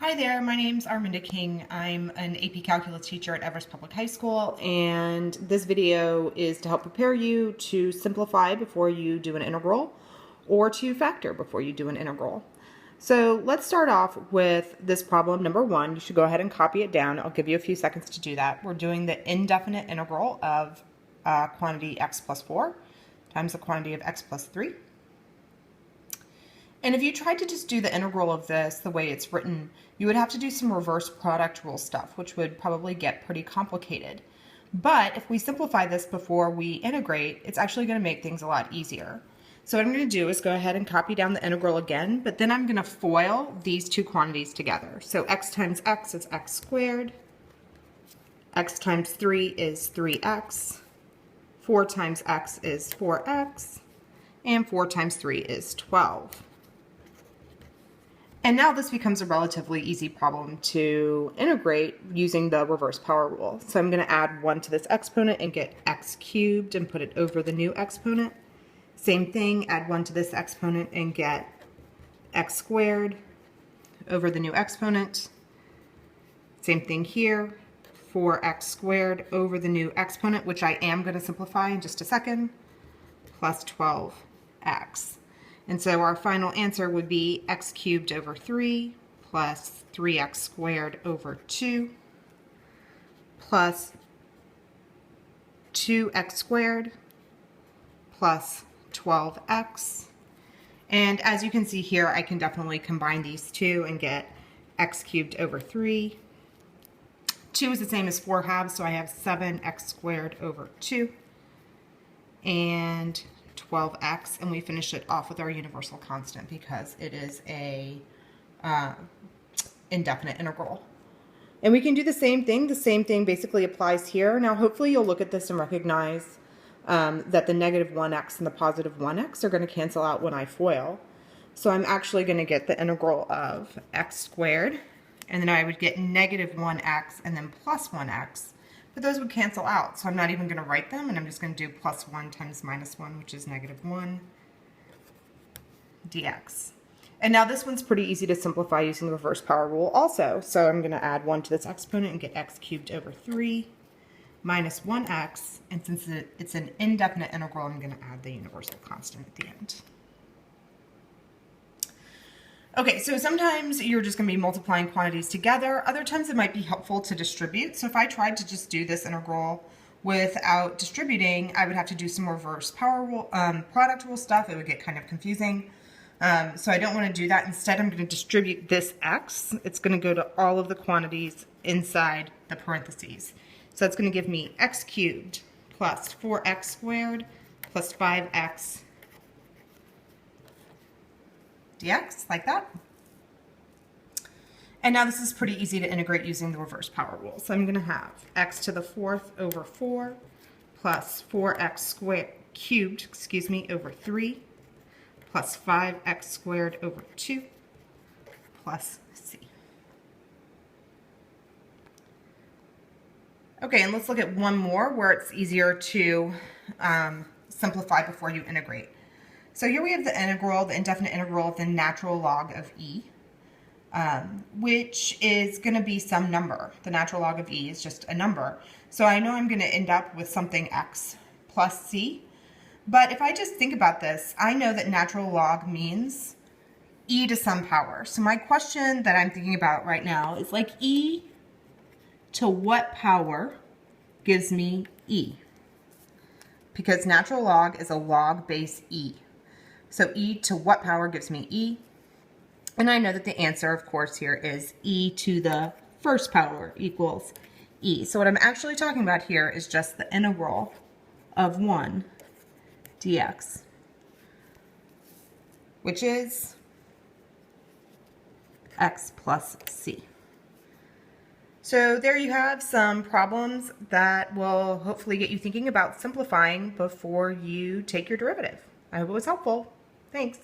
Hi there, my name's Arminda King. I'm an AP Calculus teacher at Everest Public High School, and this video is to help prepare you to simplify before you do an integral or to factor before you do an integral. So let's start off with this problem number 1. You should go ahead and copy it down. I'll give you a few seconds to do that. We're doing the indefinite integral of quantity x plus 4 times the quantity of x plus 3. And if you tried to just do the integral of this the way it's written, you would have to do some reverse product rule stuff, which would probably get pretty complicated. But if we simplify this before we integrate, it's actually going to make things a lot easier. So what I'm going to do is go ahead and copy down the integral again, but then I'm going to FOIL these two quantities together. So x times x is x squared, x times 3 is 3x, 4 times x is 4x, and 4 times 3 is 12. And now this becomes a relatively easy problem to integrate using the reverse power rule. So I'm going to add 1 to this exponent and get x cubed and put it over the new exponent. Same thing, add 1 to this exponent and get x squared over the new exponent. Same thing here, 4x squared over the new exponent, which I am going to simplify in just a second, plus 12x. And so our final answer would be x cubed over 3 plus 3x squared over 2 plus 2x squared plus 12x. And as you can see here, I can definitely combine these two and get x cubed over 3. 2 is the same as 4 halves, so I have 7x squared over 2. And 12x, and we finish it off with our universal constant because it is a indefinite integral. And we can do the same thing. The same thing basically applies here. Now hopefully you'll look at this and recognize that the negative 1x and the positive 1x are going to cancel out when I FOIL. So I'm actually going to get the integral of x squared, and then I would get negative 1x and then plus 1x. But those would cancel out, so I'm not even going to write them, and I'm just going to do plus 1 times minus 1, which is negative 1 dx. And now this one's pretty easy to simplify using the reverse power rule also. So I'm going to add 1 to this exponent and get x cubed over 3 minus 1x, and since it's an indefinite integral, I'm going to add the universal constant at the end. Okay, so sometimes you're just going to be multiplying quantities together. Other times it might be helpful to distribute. So if I tried to just do this integral without distributing, I would have to do some reverse power rule, product rule stuff. It would get kind of confusing. So I don't want to do that. Instead, I'm going to distribute this x. It's going to go to all of the quantities inside the parentheses. So that's going to give me x cubed plus 4x squared plus 5x dx, like that. And now this is pretty easy to integrate using the reverse power rule. So I'm going to have x to the 4th over 4 plus 4x squared cubed, over 3 plus 5x squared over 2 plus c. Okay, and let's look at one more where it's easier to simplify before you integrate. So here we have the integral, the indefinite integral of the natural log of e, which is going to be some number. The natural log of e is just a number. So I know I'm going to end up with something x plus c. But if I just think about this, I know that natural log means e to some power. So my question that I'm thinking about right now is like e to what power gives me e? Because natural log is a log base e. So e to what power gives me e? And I know that the answer, of course, here is e to the first power equals e. So what I'm actually talking about here is just the integral of 1 dx, which is x plus c. So there you have some problems that will hopefully get you thinking about simplifying before you take your derivative. I hope it was helpful. Thanks.